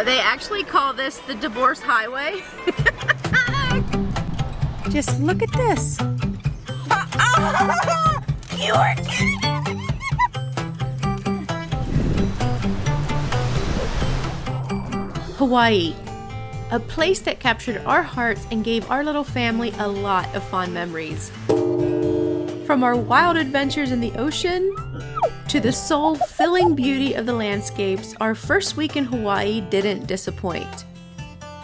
They actually call this the divorce highway. Just look at this. You are kidding. Hawaii, a place that captured our hearts and gave our little family a lot of fond memories. From our wild adventures in the ocean to the soul-filling beauty of the landscapes, our first week in Hawaii didn't disappoint.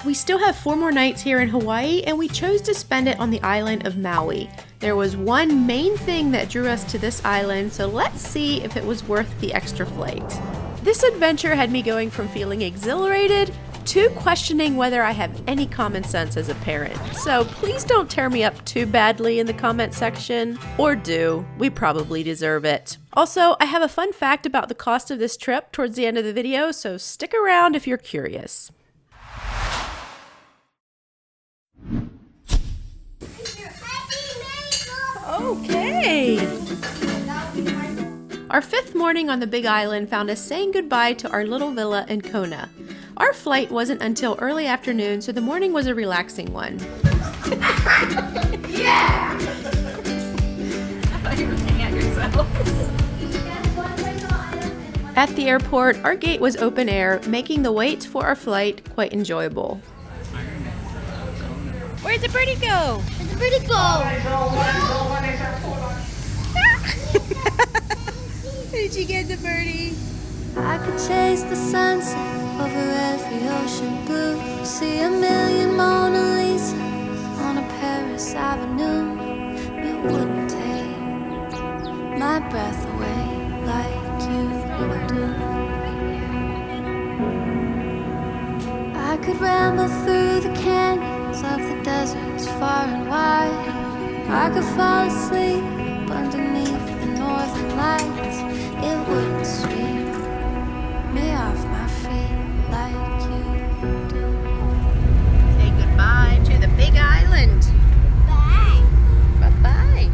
We still have 4 more nights here in Hawaii, and we chose to spend it on the island of Maui. There was one main thing that drew us to this island, so let's see if it was worth the extra flight. This adventure had me going from feeling exhilarated to questioning whether I have any common sense as a parent. So please don't tear me up too badly in the comment section, or do. We probably deserve it. Also, I have a fun fact about the cost of this trip towards the end of the video, so stick around if you're curious. Okay. Our 5th morning on the Big Island found us saying goodbye to our little villa in Kona. Our flight wasn't until early afternoon, so the morning was a relaxing one. Yeah! I thought you were looking at yourself. At the airport, our gate was open air, making the wait for our flight quite enjoyable. Where'd the birdie go? Where'd the birdie go? Did you get the birdie? I could chase the sunset over every ocean blue, see a million Mona Lisas on a Paris Avenue. It wouldn't take my breath away like you do. I could ramble through the canyons of the deserts far and wide. I could fall asleep underneath the northern lights. It wouldn't sweep me off my feet like you do. Say goodbye to the Big Island. Bye. Bye-bye.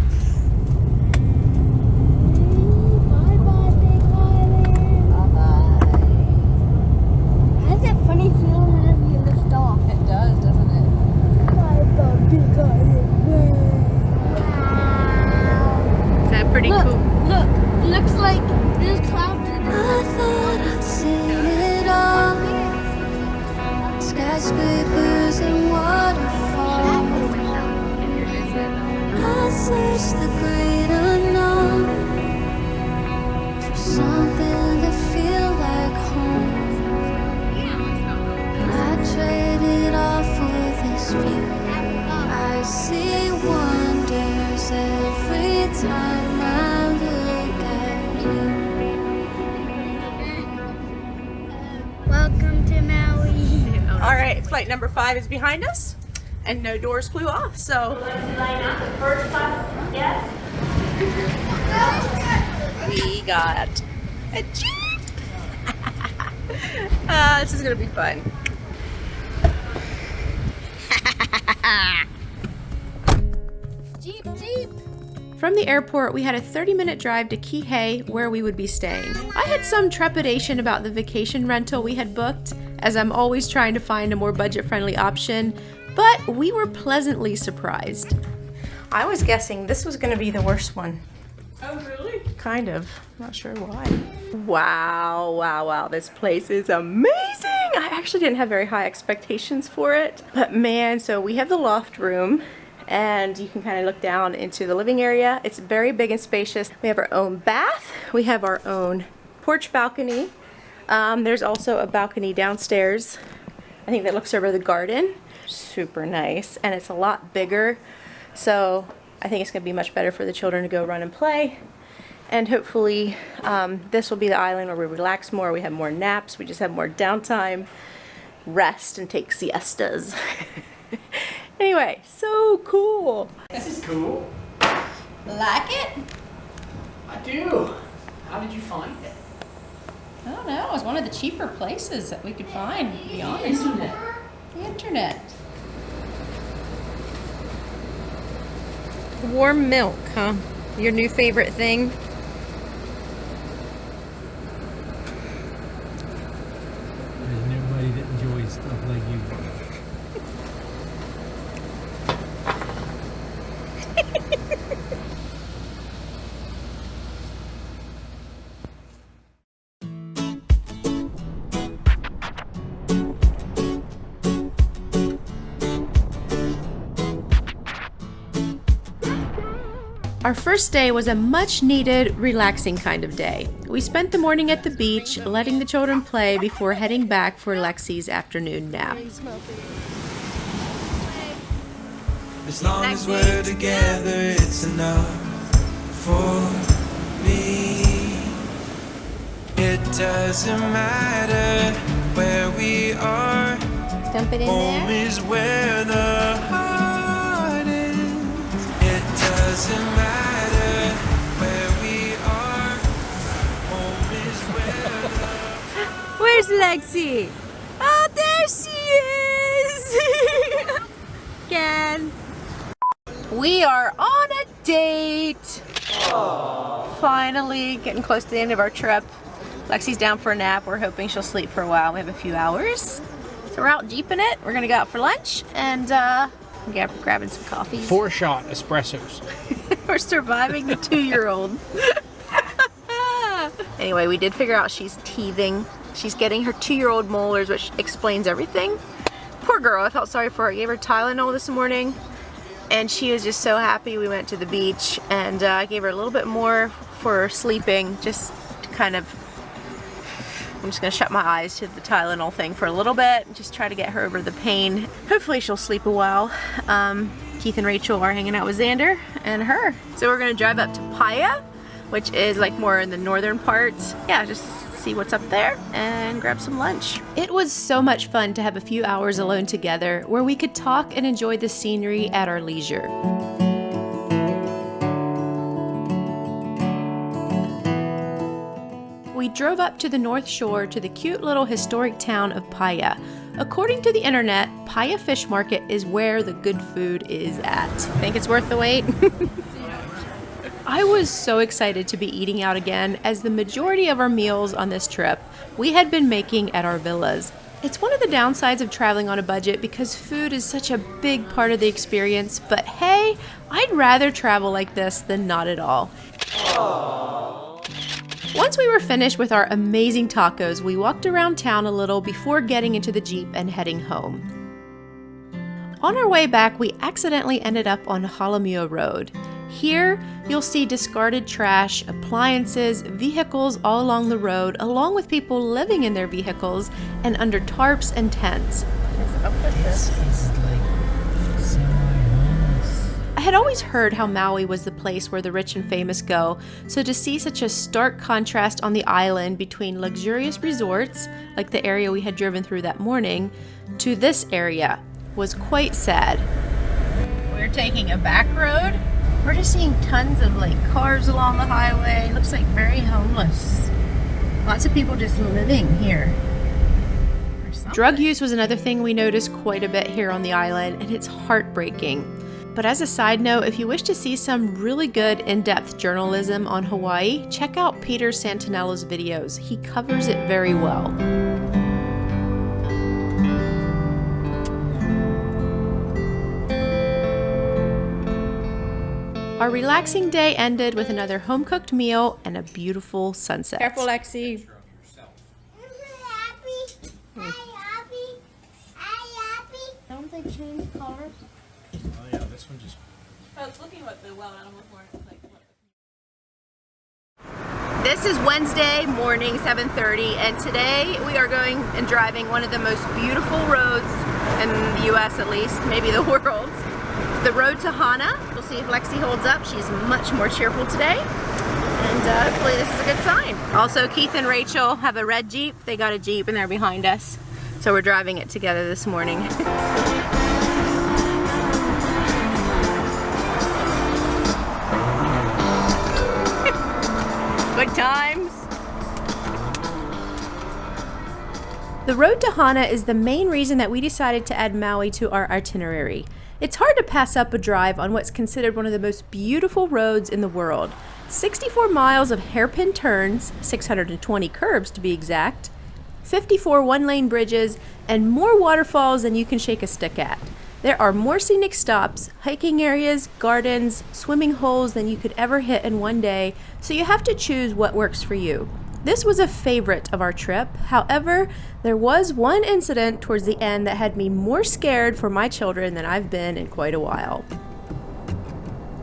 Bye-bye, Big Island. Bye-bye. Has that funny feeling whenever you lift off? It does, doesn't it? Bye-bye, Big Island. Wow. Is that pretty Look, cool? look. It looks like there's clouds in it. I thought I'd seen it all. Skyscrapers and waterfalls. I searched the great unknown for something to feel like home. But I traded all for this view. I see wonders every time I look at you. Welcome to Maui. All right, flight number 5 is behind us, and no doors flew off, so. We got a Jeep. This is gonna be fun. Jeep, Jeep. From the airport, we had a 30-minute drive to Kihei, where we would be staying. I had some trepidation about the vacation rental we had booked, as I'm always trying to find a more budget-friendly option, but we were pleasantly surprised. I was guessing this was going to be the worst one. Oh, really? Kind of. Not sure why. Wow, wow, wow. This place is amazing. I actually didn't have very high expectations for it, but man, so we have the loft room, and you can kind of look down into the living area. It's very big and spacious. We have our own bath. We have our own porch balcony. There's also a balcony downstairs, I think that looks over the garden. Super nice, and it's a lot bigger, so I think it's going to be much better for the children to go run and play. And hopefully this will be the island where we relax more, we have more naps, we just have more downtime, rest, and take siestas. Anyway, so cool. This is cool. Like it? I do. How did you find it? I don't know. It was one of the cheaper places that we could find, to be honest. Internet. The internet. Warm milk, huh? Your new favorite thing? There's nobody that enjoys Our first day was a much needed, relaxing kind of day. We spent the morning at the beach, letting the children play before heading back for Lexi's afternoon nap. As long as we're together, it's enough for me. It doesn't matter where we are. Dump it in Home there. is where the heart is. It doesn't matter where we are. Home is where the Where's Lexi? Oh, there she is! Again. We are on a date. Finally getting close to the end of our trip. Lexi's down for a nap. We're hoping she'll sleep for a while. We have a few hours. So we're out jeeping it. We're gonna go out for lunch and grabbing some coffees. 4-shot espressos. We're surviving the 2-year-old. Anyway, we did figure out she's teething. She's getting her 2-year-old molars, which explains everything. Poor girl, I felt sorry for her. I gave her Tylenol this morning and she was just so happy. We went to the beach and I gave her a little bit more for sleeping, just to kind of, I'm just gonna shut my eyes to the Tylenol thing for a little bit and just try to get her over the pain. Hopefully she'll sleep a while. Keith and Rachel are hanging out with Xander and her. So we're gonna drive up to Paia, which is like more in the northern part. Yeah, just see what's up there and grab some lunch. It was so much fun to have a few hours alone together where we could talk and enjoy the scenery at our leisure. We drove up to the North Shore to the cute little historic town of Paia. According to the internet, Paia Fish Market is where the good food is at. Think it's worth the wait? I was so excited to be eating out again, as the majority of our meals on this trip we had been making at our villas. It's one of the downsides of traveling on a budget because food is such a big part of the experience, but hey, I'd rather travel like this than not at all. Once we were finished with our amazing tacos, we walked around town a little before getting into the Jeep and heading home. On our way back, we accidentally ended up on Halamua Road. Here, you'll see discarded trash, appliances, vehicles all along the road, along with people living in their vehicles and under tarps and tents. I had always heard how Maui was the place where the rich and famous go, so to see such a stark contrast on the island between luxurious resorts, like the area we had driven through that morning, to this area was quite sad. We're taking a back road. We're just seeing tons of like cars along the highway. It looks like very homeless. Lots of people just living here. Drug use was another thing we noticed quite a bit here on the island, and it's heartbreaking. But as a side note, if you wish to see some really good in-depth journalism on Hawaii, check out Peter Santinella's videos. He covers it very well. Our relaxing day ended with another home-cooked meal and a beautiful sunset. Careful, Lexi. Don't they change colors? Oh yeah, this one just... I was looking at the wild animals more like what. This is Wednesday morning, 7:30, and today we are going and driving one of the most beautiful roads in the US, at least, maybe the world. It's the road to Hana. We'll see if Lexi holds up. She's much more cheerful today, and hopefully this is a good sign. Also, Keith and Rachel have a red Jeep. They got a Jeep and they're behind us, so we're driving it together this morning. Good times. The road to Hana is the main reason that we decided to add Maui to our itinerary. It's hard to pass up a drive on what's considered one of the most beautiful roads in the world. 64 miles of hairpin turns, 620 curbs to be exact, 54 one-lane bridges, and more waterfalls than you can shake a stick at. There are more scenic stops, hiking areas, gardens, swimming holes than you could ever hit in one day, so you have to choose what works for you. This was a favorite of our trip. However, there was one incident towards the end that had me more scared for my children than I've been in quite a while.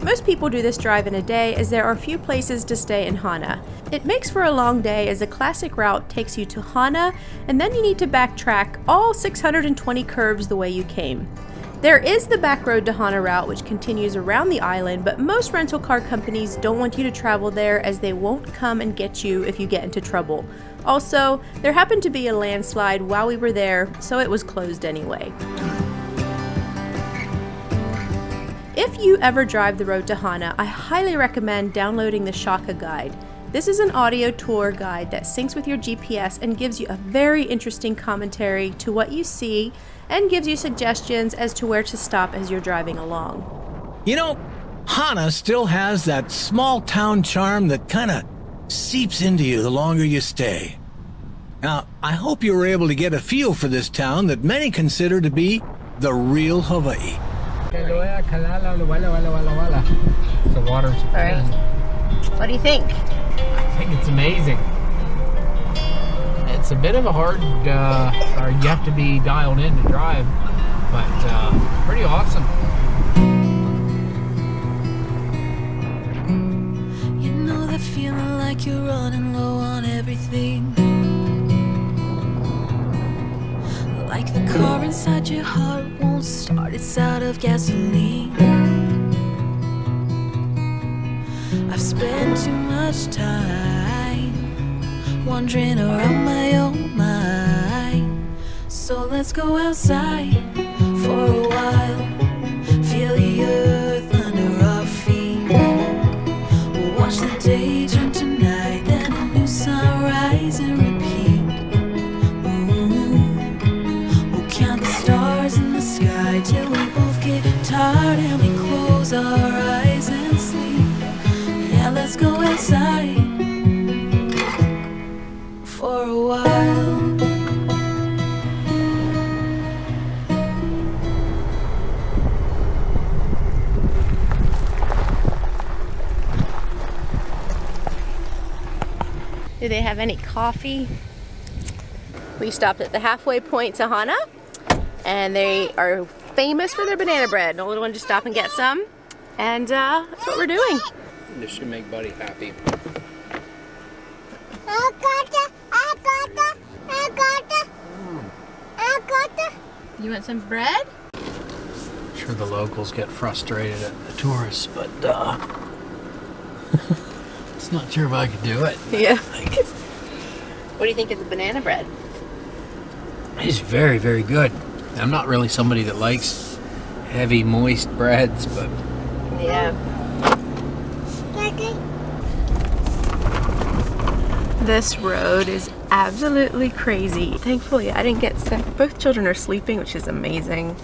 Most people do this drive in a day as there are few places to stay in Hana. It makes for a long day as the classic route takes you to Hana and then you need to backtrack all 620 curves the way you came. There is the back road to Hana route which continues around the island, but most rental car companies don't want you to travel there as they won't come and get you if you get into trouble. Also, there happened to be a landslide while we were there, so it was closed anyway. If you ever drive the road to Hana, I highly recommend downloading the Shaka guide. This is an audio tour guide that syncs with your GPS and gives you a very interesting commentary to what you see and gives you suggestions as to where to stop as you're driving along. You know, Hana still has that small town charm that kind of seeps into you the longer you stay. Now, I hope you were able to get a feel for this town that many consider to be the real Hawaii. The water's All right. What do you think? I think it's amazing. It's a bit of a hard, or you have to be dialed in to drive, but pretty awesome. You know that feeling like you're running low on everything. Like the car inside your heart won't start, it's out of gasoline. I've spent too much time wandering around my own mind. So let's go outside for a while, feel the earth under our feet. We'll watch the day turn to night, then a new sunrise and repeat. We'll count the stars in the sky till we both get tired and we close our eyes and sleep. Yeah, let's go outside for a while. Do they have any coffee? We stopped at the halfway point to Hana, and they are famous for their banana bread. And we wanted to stop and get some, and that's what we're doing. This should make Buddy happy. You want some bread? I'm sure the locals get frustrated at the tourists, but it's not sure if I could do it. Yeah. What do you think of the banana bread? It's very, very good. I'm not really somebody that likes heavy, moist breads, but Yeah. This road is absolutely crazy. Thankfully, I didn't get sick. Both children are sleeping, which is amazing.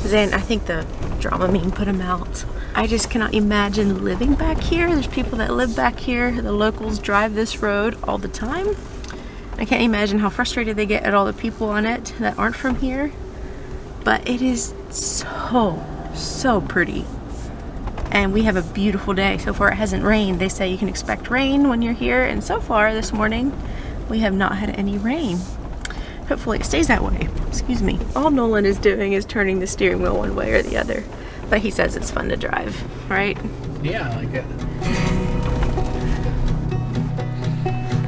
Then I think the Dramamine put them out. I just cannot imagine living back here. There's people that live back here. The locals drive this road all the time. I can't imagine how frustrated they get at all the people on it that aren't from here. But it is so pretty. And we have a beautiful day. So far it hasn't rained. They say you can expect rain when you're here, and so far this morning we have not had any rain. Hopefully it stays that way. Excuse me. All Nolan is doing is turning the steering wheel one way or the other. But he says it's fun to drive, right? yeah, I like it.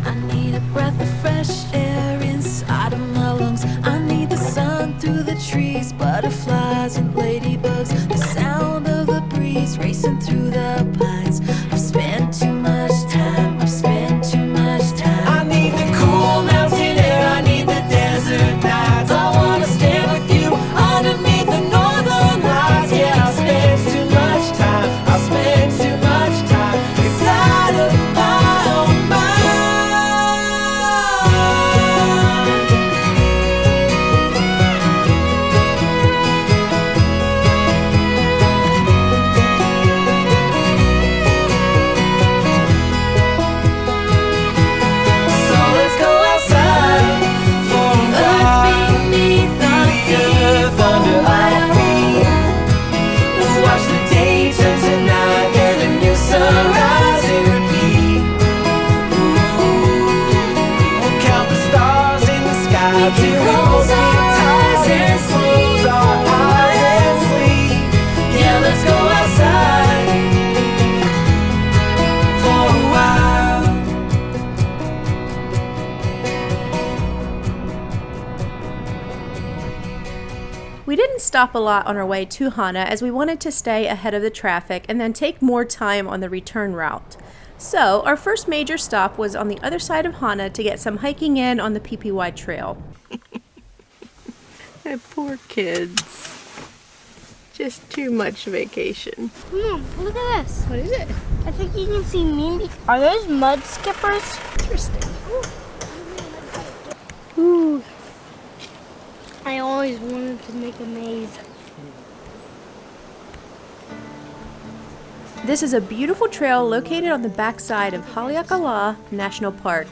I need a breath of fresh air inside of my lungs. I need the sun through the trees, butterflies and ladybugs, the sound of the breeze racing through the pines. I've spent too much time, I've spent too much time. I need the cool mountain air, I need the desert nights. I wanna stand with you underneath the northern lights. Yeah, I spent too much time, I spent too much time inside of my own mind. So let's go outside for a while. Beneath our Earth under our feet. We'll watch the day turn to night and a new sunrise and repeat. We'll count the stars in the sky till we both get tired and close our eyes and sleep. Yeah, let's go outside We didn't stop a lot on our way to Hana as we wanted to stay ahead of the traffic and then take more time on the return route. So our first major stop was on the other side of Hana to get some hiking in on the PPY trail. Poor kids. Just too much vacation. Mom, look at this. What is it? I think you can see me. Are those mud skippers? Interesting. Ooh. I always wanted to make a maze. This is a beautiful trail located on the backside of Haleakala National Park.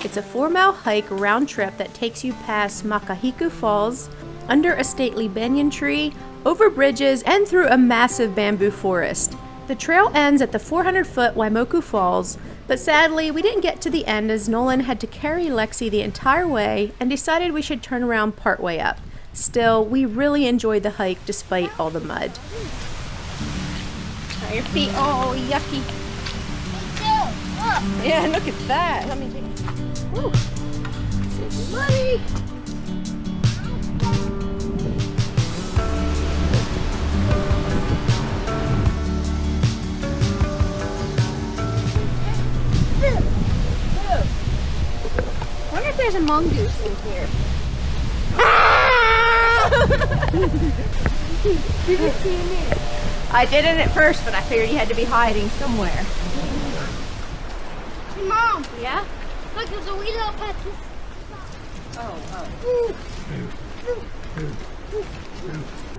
It's a 4-mile hike round trip that takes you past Makahiku Falls, under a stately banyan tree, over bridges, and through a massive bamboo forest. The trail ends at the 400-foot Waimoku Falls, but sadly we didn't get to the end as Nolan had to carry Lexi the entire way and decided we should turn around partway up. Still, we really enjoyed the hike despite all the mud. Are your feet all yucky? Yeah, look at that. Let me take it. Woo. This is muddy. I wonder if there's a mongoose in here. Did you see me? I didn't at first, but I figured he had to be hiding somewhere. Mom, Yeah? look, there's a wee little patches.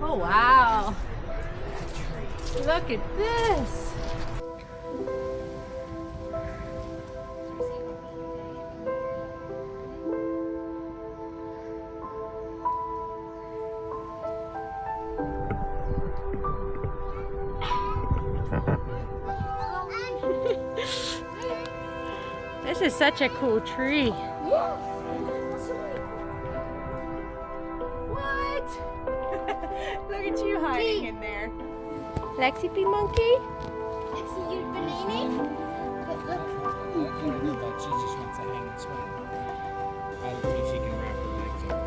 Oh, wow. Look at this. This is such a cool tree. What? Look at you hiding in there. Lexi P. Monkey? See your banana? She just wants to hang and swing. I don't think she can wrap her legs up.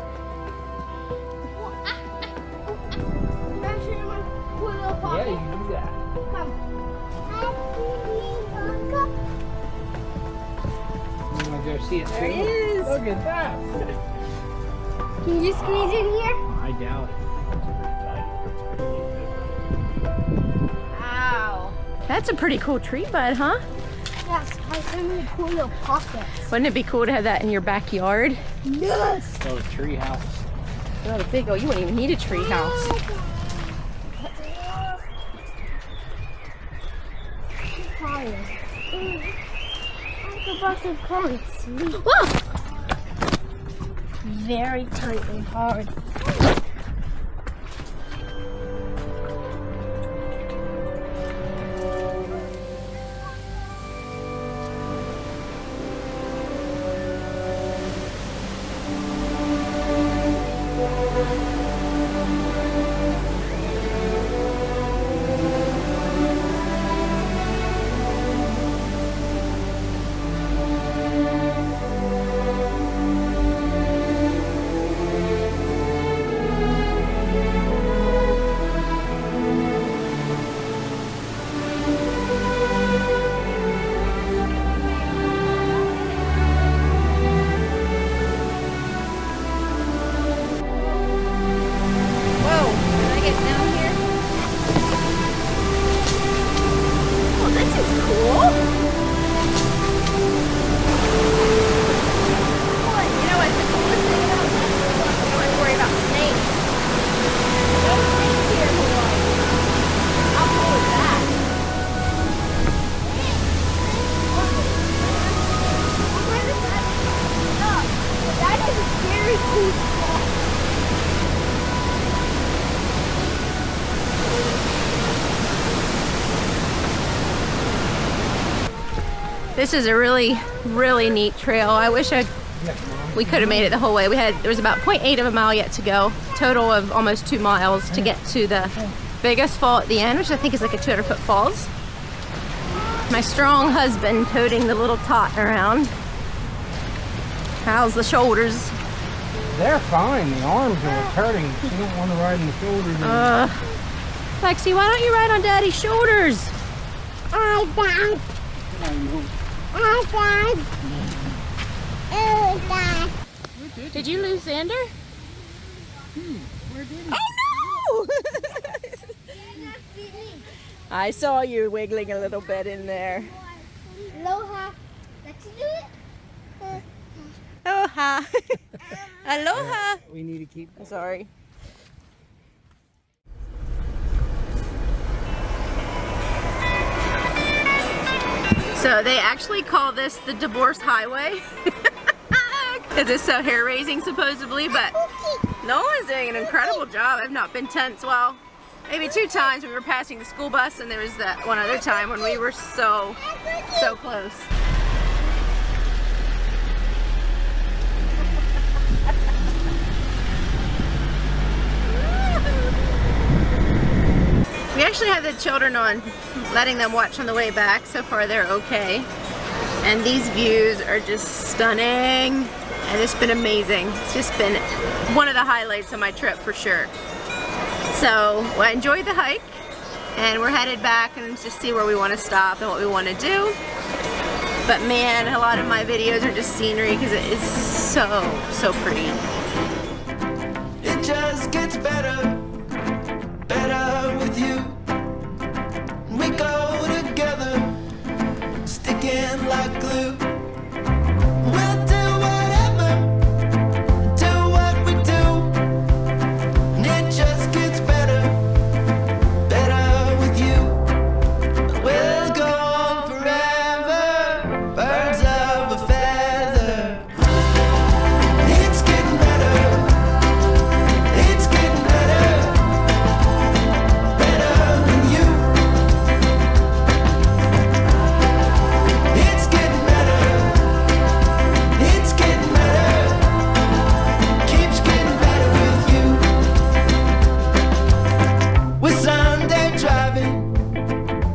Yeah, you can do that. Come. You want to go see it? There he is. Look at that. Can you squeeze in here? I doubt it. Wow. That's a pretty cool tree bud, huh? Yes, I so many cool little pockets. Wouldn't it be cool to have that in your backyard? Yes. Oh, tree house. Oh, big. Oh, you wouldn't even need a tree house. Tired. I go back and come and sleep. Whoa! Very tight and hard. This is a really, really neat trail. I wish we could have made it the whole way. There was about 0.8 of a mile yet to go. Total of almost 2 miles to get to the biggest fall at the end, which I think is like a 200-foot falls. My strong husband toting the little tot around. How's the shoulders? They're fine. The arms are hurting. You don't want to ride in the shoulders. Lexi, why don't you ride on Daddy's shoulders? Did you lose Xander? Oh no! I saw you wiggling a little bit in there. Aloha. Let's do it. Aloha. Aloha. We need to keep. Sorry. So they actually call this the divorce highway because it's so hair raising supposedly, but Nolan's doing an incredible job. I've not been tense. Well, maybe 2 times when we were passing the school bus, and there was that one other time when we were so close. We actually have the children on, letting them watch on the way back. So far they're okay. And these views are just stunning. And it's been amazing. It's just been one of the highlights of my trip for sure. So I enjoyed the hike, and we're headed back and just see where we want to stop and what we want to do. But man, a lot of my videos are just scenery because it is so pretty. It just gets better, better with you. We go together, sticking like glue. We'll do whatever, do what we do. And it just gets better, better with you. We'll go on forever, birds of a feather. It's getting better. It's getting better, better than you. It's getting better, it's getting better, keeps getting better with you. We're Sunday driving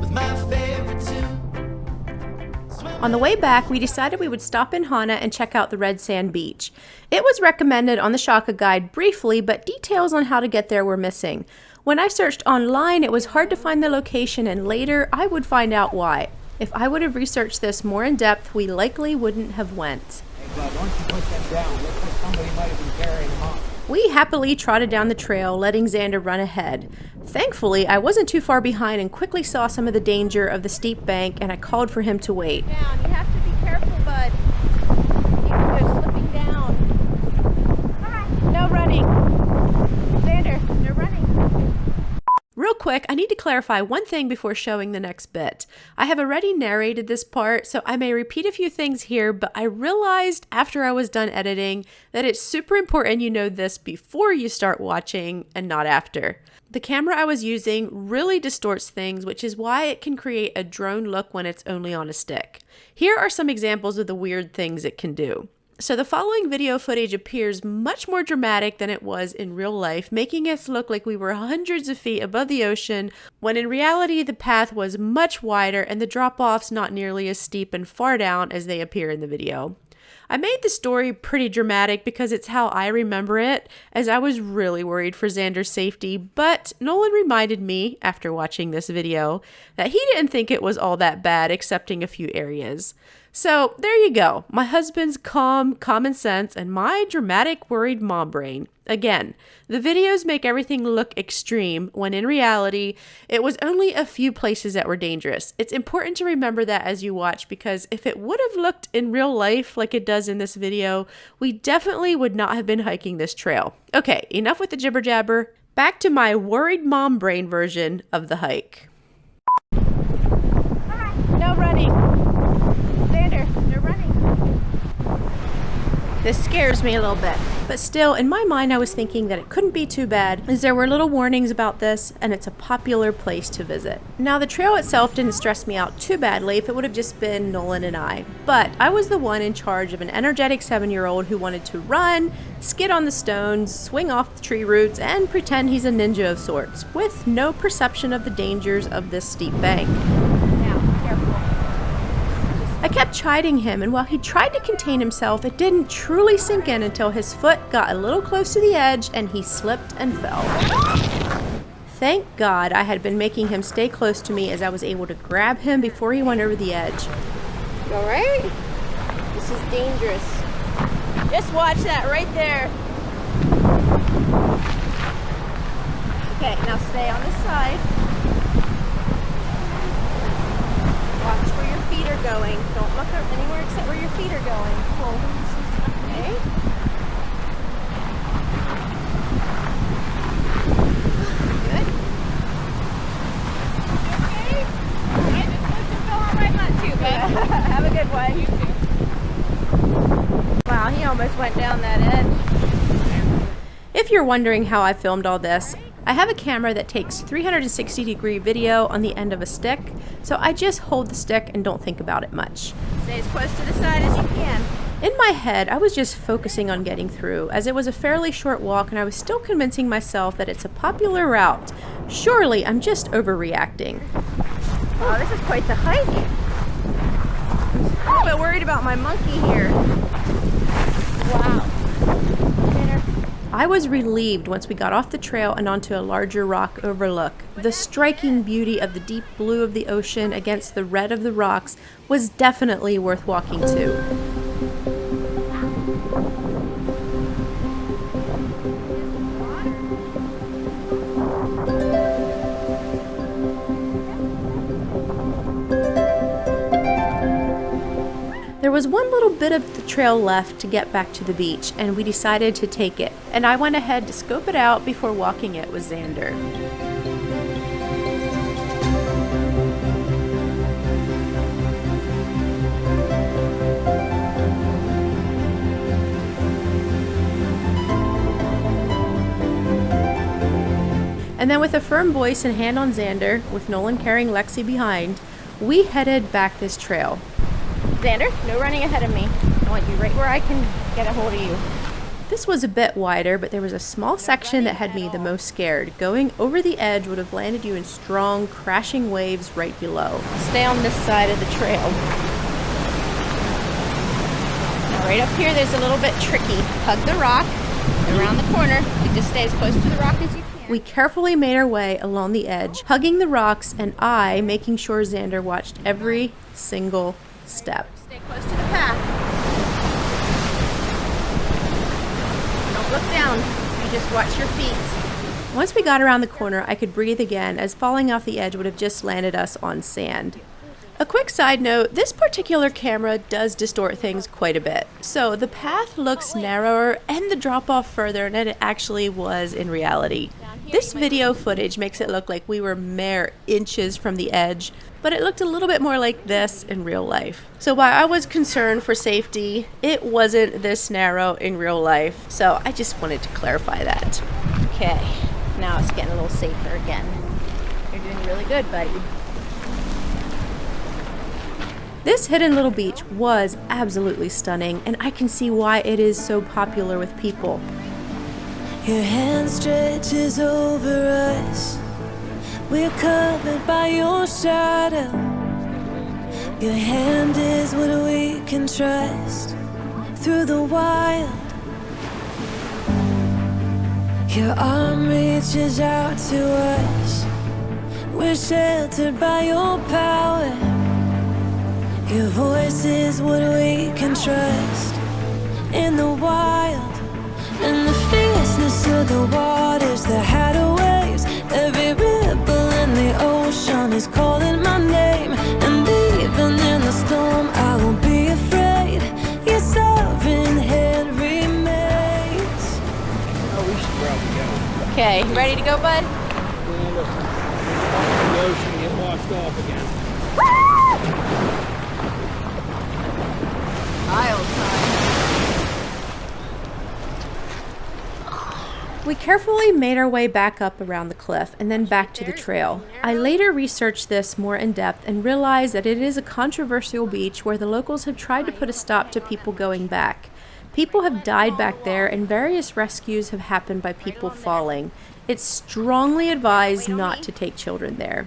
with my favorite tune. On the way back, we decided we would stop in Hana and check out the red sand beach. It was recommended on the Shaka guide briefly, but details on how to get there were missing. When I searched online, it was hard to find the location, and later I would find out why. If I would have researched this more in depth, we likely wouldn't have went. Hey, Bud, why don't you put them down? Looks like somebody might have been carrying them off. We happily trotted down the trail, letting Xander run ahead. Thankfully, I wasn't too far behind and quickly saw some of the danger of the steep bank, and I called for him to wait. Down. You have to be careful, bud. You're slipping down. No running. Xander, no running. Real quick, I need to clarify one thing before showing the next bit. I have already narrated this part, so I may repeat a few things here, but I realized after I was done editing that it's super important you know this before you start watching and not after. The camera I was using really distorts things, which is why it can create a drone look when it's only on a stick. Here are some examples of the weird things it can do. So the following video footage appears much more dramatic than it was in real life, making us look like we were hundreds of feet above the ocean, when in reality the path was much wider and the drop-offs not nearly as steep and far down as they appear in the video. I made the story pretty dramatic because it's how I remember it, as I was really worried for Xander's safety, but Nolan reminded me, after watching this video, that he didn't think it was all that bad, excepting a few areas. So there you go, my husband's calm common sense and my dramatic worried mom brain. Again, the videos make everything look extreme when in reality, it was only a few places that were dangerous. It's important to remember that as you watch, because if it would have looked in real life like it does in this video, we definitely would not have been hiking this trail. Okay, enough with the jibber jabber. Back to my worried mom brain version of the hike. No running. Xander, no running. This scares me a little bit. But still, in my mind, I was thinking that it couldn't be too bad, as there were little warnings about this, and it's a popular place to visit. Now, the trail itself didn't stress me out too badly if it would have just been Nolan and I, but I was the one in charge of an energetic 7-year-old who wanted to run, skid on the stones, swing off the tree roots, and pretend he's a ninja of sorts, with no perception of the dangers of this steep bank. Now, careful. I kept chiding him, and while he tried to contain himself, it didn't truly sink in until his foot got a little close to the edge and he slipped and fell. Thank God I had been making him stay close to me, as I was able to grab him before he went over the edge. You all right? This is dangerous. Just watch that right there. Okay, now stay on this side. Watch where your feet are going. Don't look up anywhere except where your feet are going. Okay. Good. Okay. I just slipped and fell on my butt too, bud. Have a good one. You too. Wow, he almost went down that edge. If you're wondering how I filmed all this, I have a camera that takes 360-degree video on the end of a stick, so I just hold the stick and don't think about it much. Stay as close to the side as you can. In my head, I was just focusing on getting through, as it was a fairly short walk and I was still convincing myself that it's a popular route. Surely I'm just overreacting. Oh, this is quite the hike. I'm a little bit worried about my monkey here. Wow. I was relieved once we got off the trail and onto a larger rock overlook. The striking beauty of the deep blue of the ocean against the red of the rocks was definitely worth walking to. There was one little bit of the trail left to get back to the beach, and we decided to take it, and I went ahead to scope it out before walking it with Xander. And then with a firm voice and hand on Xander, with Nolan carrying Lexi behind, we headed back this trail. Xander, no running ahead of me. I want you right where I can get a hold of you. This was a bit wider, but there was a small section that had me the most scared. Going over the edge would have landed you in strong, crashing waves right below. Stay on this side of the trail. Now right up here, there's a little bit tricky. Hug the rock. Around the corner, you just stay as close to the rock as you can. We carefully made our way along the edge, hugging the rocks, and I making sure Xander watched every single step. Stay close to the path. Don't look down. You just watch your feet. Once we got around the corner, I could breathe again, as falling off the edge would have just landed us on sand. A quick side note, this particular camera does distort things quite a bit. So the path looks narrower and the drop off further than it actually was in reality. This video footage makes it look like we were mere inches from the edge, but it looked a little bit more like this in real life. So while I was concerned for safety, it wasn't this narrow in real life. So I just wanted to clarify that. Okay, now it's getting a little safer again. You're doing really good, buddy. This hidden little beach was absolutely stunning, and I can see why it is so popular with people. Your hand stretches over us. We're covered by your shadow. Your hand is what we can trust through the wild. Your arm reaches out to us. We're sheltered by your power. Your voice is what we can trust in the wild. And the fierceness of the waters, the tidal waves, every ripple in the ocean is calling my name. And even in the storm, I won't be afraid. Your sovereign hand remains. Oh, we should probably go. Okay, you ready to go, bud? Stand up. The ocean get washed off again. Wild time. We carefully made our way back up around the cliff and then back to the trail. I later researched this more in depth and realized that it is a controversial beach where the locals have tried to put a stop to people going back. People have died back there and various rescues have happened by people falling. It's strongly advised not to take children there.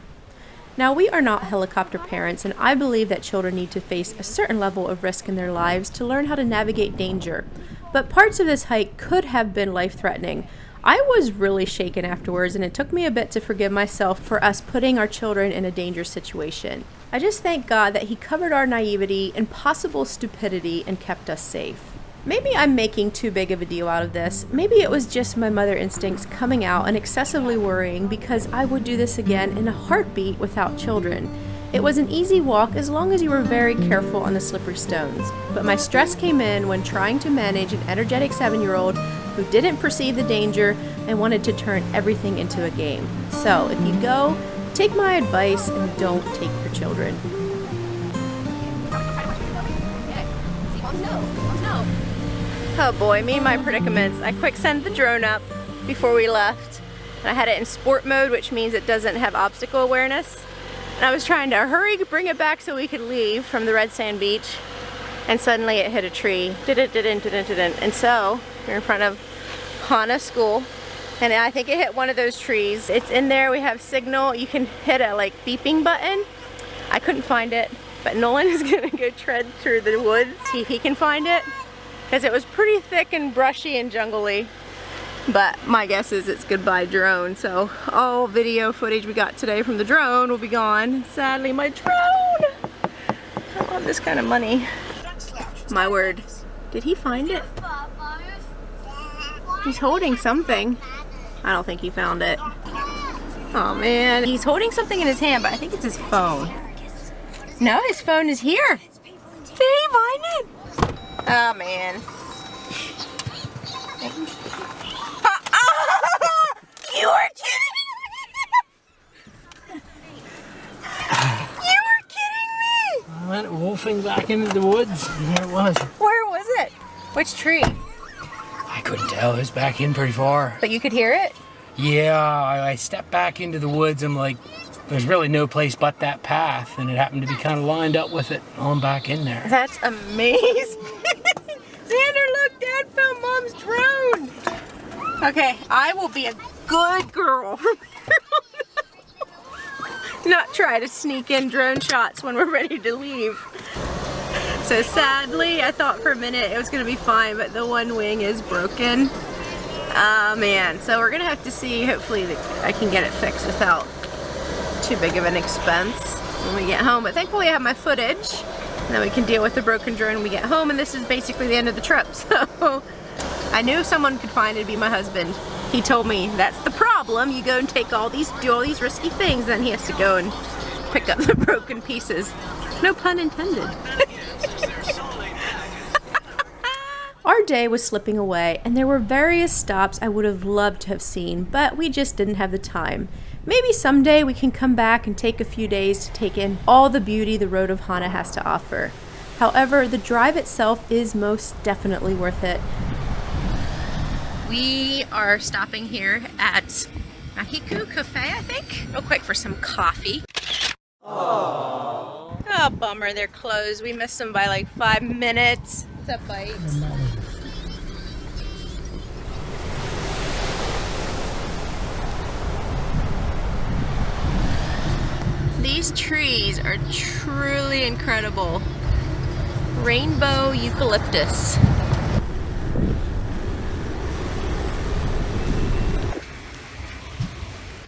Now, we are not helicopter parents, and I believe that children need to face a certain level of risk in their lives to learn how to navigate danger. But parts of this hike could have been life-threatening. I was really shaken afterwards, and it took me a bit to forgive myself for us putting our children in a dangerous situation. I just thank God that He covered our naivety and possible stupidity and kept us safe. Maybe I'm making too big of a deal out of this. Maybe it was just my mother instincts coming out and excessively worrying, because I would do this again in a heartbeat without children. It was an easy walk as long as you were very careful on the slippery stones. But my stress came in when trying to manage an energetic 7-year-old who didn't perceive the danger and wanted to turn everything into a game. So if you go, take my advice and don't take your children. Oh boy, me and my predicaments. I quick sent the drone up before we left. And I had it in sport mode, which means it doesn't have obstacle awareness. And I was trying to hurry to bring it back so we could leave from the red sand beach. And suddenly it hit a tree. Didn't. And so we're in front of Hana school. And I think it hit one of those trees. It's in there, we have signal. You can hit a like beeping button. I couldn't find it, but Nolan is gonna go tread through the woods, see if he can find it. Because it was pretty thick and brushy and jungly. But my guess is it's goodbye drone. So all video footage we got today from the drone will be gone. Sadly, my drone! I don't have this kind of money. My word. Did he find it? He's holding something. I don't think he found it. Oh man. He's holding something in his hand, but I think it's his phone. No, his phone is here. Did he find it? Oh man. You were kidding me! You were kidding me! I went wolfing back into the woods, and there it was. Where was it? Which tree? I couldn't tell. It was back in pretty far. But you could hear it? Yeah, I stepped back into the woods. I'm like, there's really no place but that path, and it happened to be kind of lined up with it. I'm back in there. That's amazing. Xander, look, Dad found Mom's drone. Okay, I will be a good girl. Not try to sneak in drone shots when we're ready to leave. So sadly, I thought for a minute it was gonna be fine, but the one wing is broken. Oh man, so we're gonna have to see, hopefully I can get it fixed without too big of an expense when we get home. But thankfully I have my footage, and then we can deal with the broken drone when we get home, and this is basically the end of the trip. So I knew if someone could find it, it'd be my husband. He told me that's the problem. You go and do all these risky things, then he has to go and pick up the broken pieces. No pun intended. Our day was slipping away, and there were various stops I would have loved to have seen, but we just didn't have the time. Maybe someday we can come back and take a few days to take in all the beauty the road of Hana has to offer. However, the drive itself is most definitely worth it. We are stopping here at Mahiku Cafe, I think. Real quick for some coffee. Oh, bummer, they're closed. We missed them by like 5 minutes. What's up, Bite? These trees are truly incredible. Rainbow eucalyptus.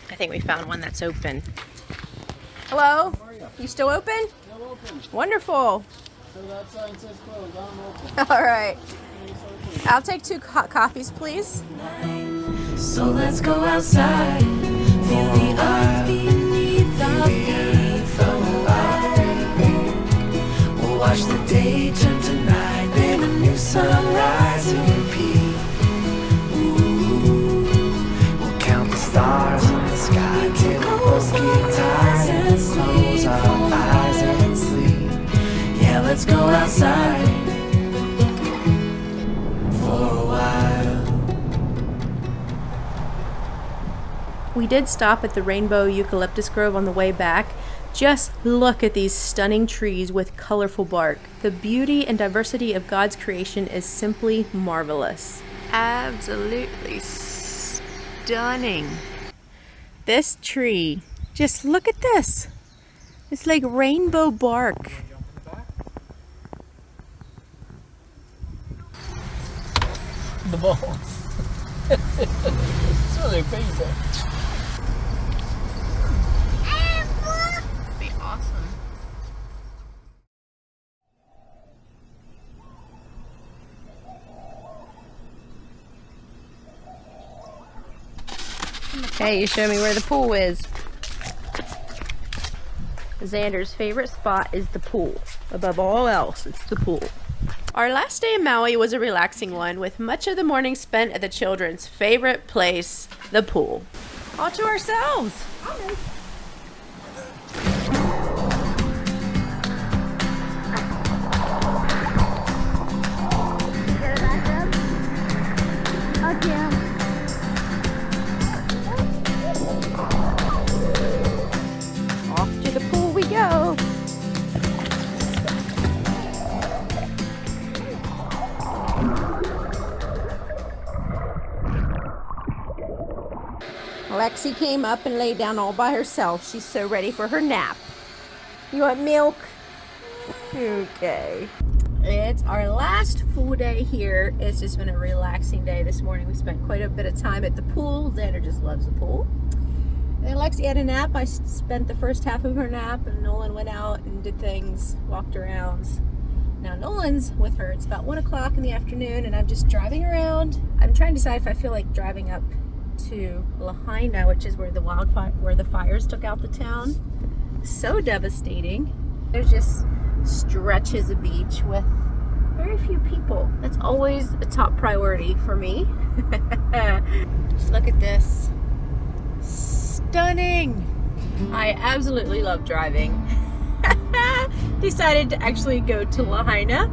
I think we found one that's open. Hello? You still open? Still open. Wonderful. So that sign says closed. I'm open. All right. I'll take 2 hot coffees, please. So let's go outside. Feel the earth beneath our feet for a while. We'll watch the day turn to night, then a new sunrise and repeat. Ooh, we'll count the stars in the sky till we both get tired and close our eyes and sleep. Yeah, let's go outside for a while. We did stop at the Rainbow Eucalyptus Grove on the way back. Just look at these stunning trees with colorful bark. The beauty and diversity of God's creation is simply marvelous. Absolutely stunning. This tree, just look at this. It's like rainbow bark. The balls. So they're big. Be awesome. Okay, you show me where the pool is. Xander's favorite spot is the pool. Above all else, it's the pool. Our last day in Maui was a relaxing one, with much of the morning spent at the children's favorite place, the pool. All to ourselves. Off to the pool we go. Lexi came up and laid down all by herself. She's so ready for her nap. You want milk? Okay. It's our last full day here. It's just been a relaxing day this morning. We spent quite a bit of time at the pool. Xander just loves the pool. And Lexi had a nap. I spent the first half of her nap, and Nolan went out and did things, walked around. Now Nolan's with her. It's about 1 o'clock in the afternoon, and I'm just driving around. I'm trying to decide if I feel like driving up to Lahaina, which is where the fires took out the town. So devastating. There's just stretches of beach with very few people. That's always a top priority for me. Just look at this. Stunning. I absolutely love driving. Decided to actually go to Lahaina.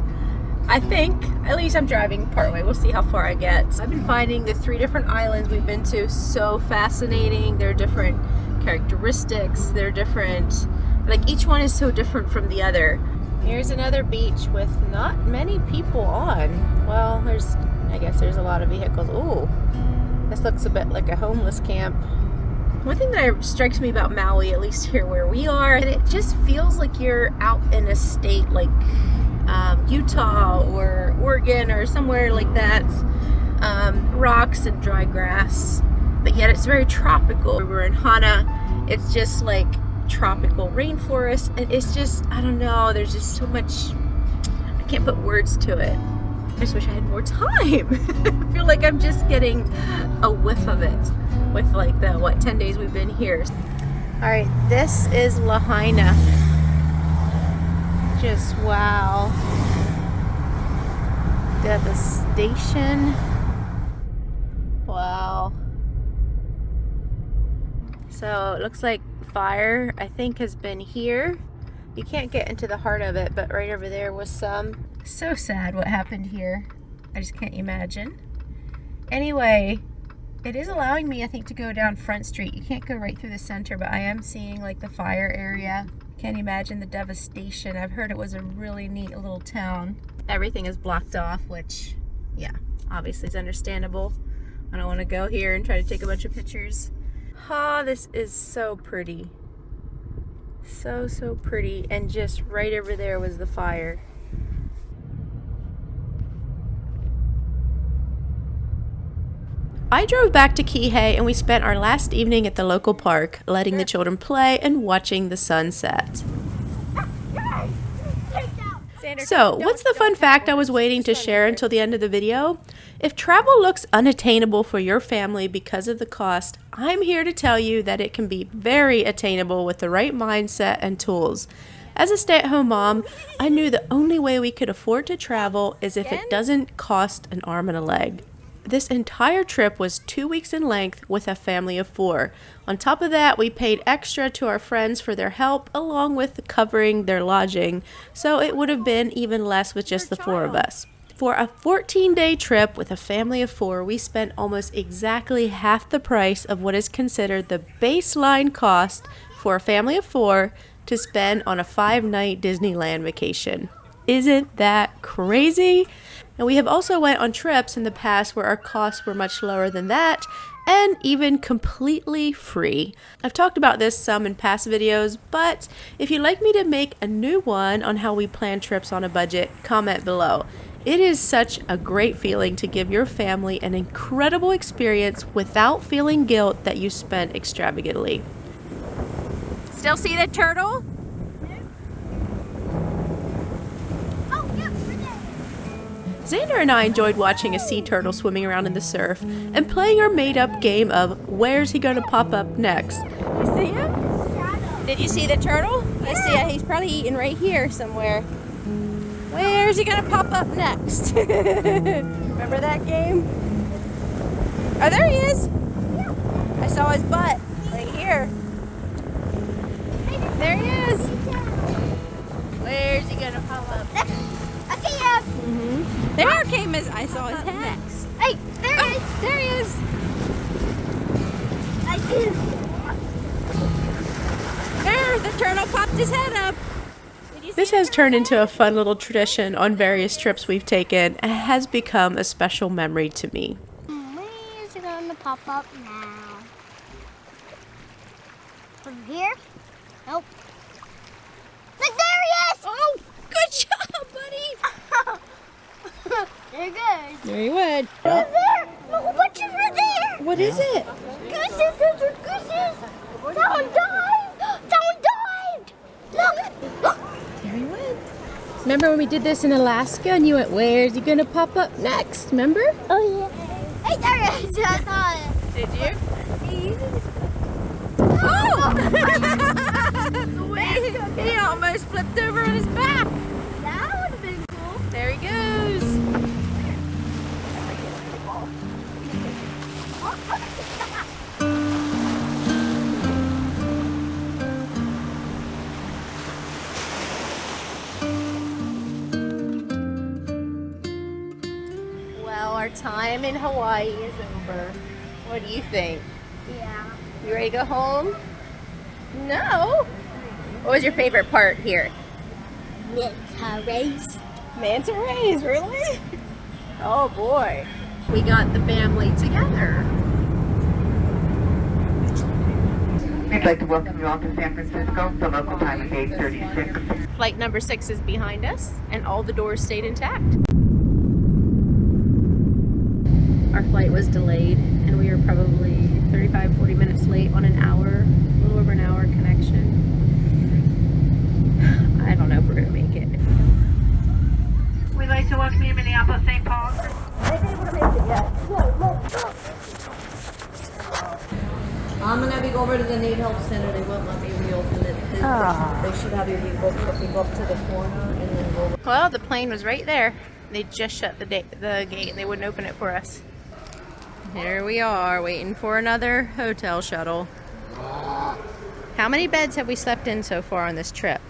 I think, at least I'm driving partway. We'll see how far I get. I've been finding the 3 different islands we've been to so fascinating. They're different characteristics. They're different, like each one is so different from the other. Here's another beach with not many people on. Well, I guess there's a lot of vehicles. Ooh, this looks a bit like a homeless camp. One thing that strikes me about Maui, at least here where we are, and it just feels like you're out in a state like Utah or Oregon or somewhere like that. Rocks and dry grass, but yet it's very tropical. We're in Hana. It's just like tropical rainforest, and it's just, I don't know, there's just so much, I can't put words to it. I just wish I had more time. I feel like I'm just getting a whiff of it with like the 10 days we've been here. All right, this is Lahaina. Just wow. Devastation. Wow. So it looks like fire, I think, has been here. You can't get into the heart of it, but right over there was some. So sad what happened here. I just can't imagine. Anyway, it is allowing me, I think, to go down Front Street. You can't go right through the center, but I am seeing like the fire area. Can't imagine the devastation. I've heard it was a really neat little town. Everything is blocked off, which, yeah, obviously is understandable. I don't want to go here and try to take a bunch of pictures. Ah, this is so pretty. So pretty. And just right over there was the fire. I drove back to Kihei and we spent our last evening at the local park, letting the children play and watching the sunset. So, what's the fun fact I was waiting to share until the end of the video? If travel looks unattainable for your family because of the cost, I'm here to tell you that it can be very attainable with the right mindset and tools. As a stay-at-home mom, I knew the only way we could afford to travel is if it doesn't cost an arm and a leg. This entire trip was 2 weeks in length with a family of 4. On top of that, we paid extra to our friends for their help, along with covering their lodging, so it would have been even less with just the 4 of us. For a 14-day trip with a family of 4, we spent almost exactly half the price of what is considered the baseline cost for a family of 4 to spend on a 5-night Disneyland vacation. Isn't that crazy? And we have also went on trips in the past where our costs were much lower than that, and even completely free. I've talked about this some in past videos, but if you'd like me to make a new one on how we plan trips on a budget, comment below. It is such a great feeling to give your family an incredible experience without feeling guilt that you spent extravagantly. Still see the turtle? Xander and I enjoyed watching a sea turtle swimming around in the surf and playing our made-up game of where's he gonna pop up next. You see him? Did you see the turtle? I see it. He's probably eating right here somewhere. Where's he gonna pop up next? Remember that game? Oh, there he is. I saw his butt right here. There he is. Where's he gonna pop up? I see him. There came his. I saw his head. Next. Hey, there he is. There he is. I see him. There, the turtle popped his head up. This has turned into a fun little tradition on various trips we've taken and has become a special memory to me. Where's it gonna pop up now? From here? Nope. Look, there he is! Oh, good job, buddy. There he goes. There he would. Who's there? Look, what's over there? What is it? Gooses, those are gooses. Someone died. Someone died. Look. There he went. Remember when we did this in Alaska and you went, where's he gonna pop up next? Remember? Oh, yeah. Hey, there he is. I saw it. Did you? Oh! He almost flipped over on his back. That would have been cool. There he goes. Well, our time in Hawaii is over. What do you think? Yeah. You ready to go home? No. What was your favorite part here? Manta rays. Manta rays, really? Oh boy. We got the family together. We'd like to welcome you all to San Francisco. The local time is 8:36. Flight number 6 is behind us, and all the doors stayed intact. Our flight was delayed, and we were probably 35-40 minutes late on an hour, a little over an hour connection. I don't know if we're gonna make it. We'd like to welcome you to Minneapolis, St. Paul. I'm gonna have you go over to the Need Help Center. They won't let me reopen it. They should have your vehicle go up to the corner and then go over. Well, the plane was right there. They just shut the gate and they wouldn't open it for us. Here we are, waiting for another hotel shuttle. How many beds have we slept in so far on this trip?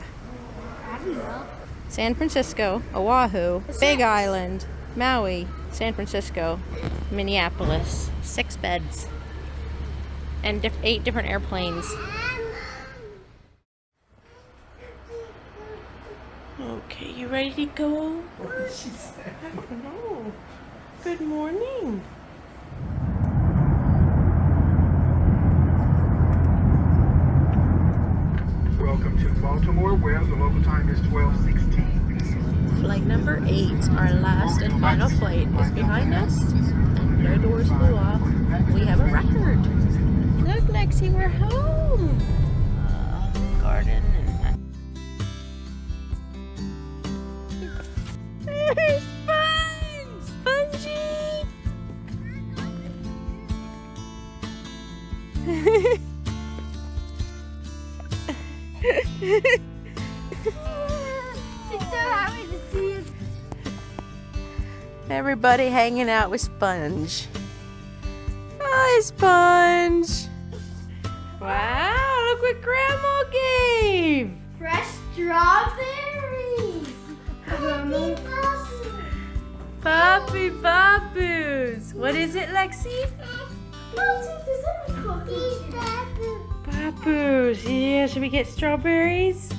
I don't know. San Francisco, Oahu, Big Island, Maui, San Francisco, Minneapolis. 6 beds. And 8 different airplanes. Okay, you ready to go? Hello. Good morning. Welcome to Baltimore, where the local time is 12:16. Flight number 8, our last and final flight, is behind us. No doors flew off. We have a record. Look, Lexi, we're home. Garden and Sponge! Spongy! She's so happy to see us. Everybody hanging out with Sponge. Hi, Sponge. Wow, look what Grandma gave. Fresh strawberries. Papi Papus. What is it, Lexi? Papus. Yeah, should we get strawberries?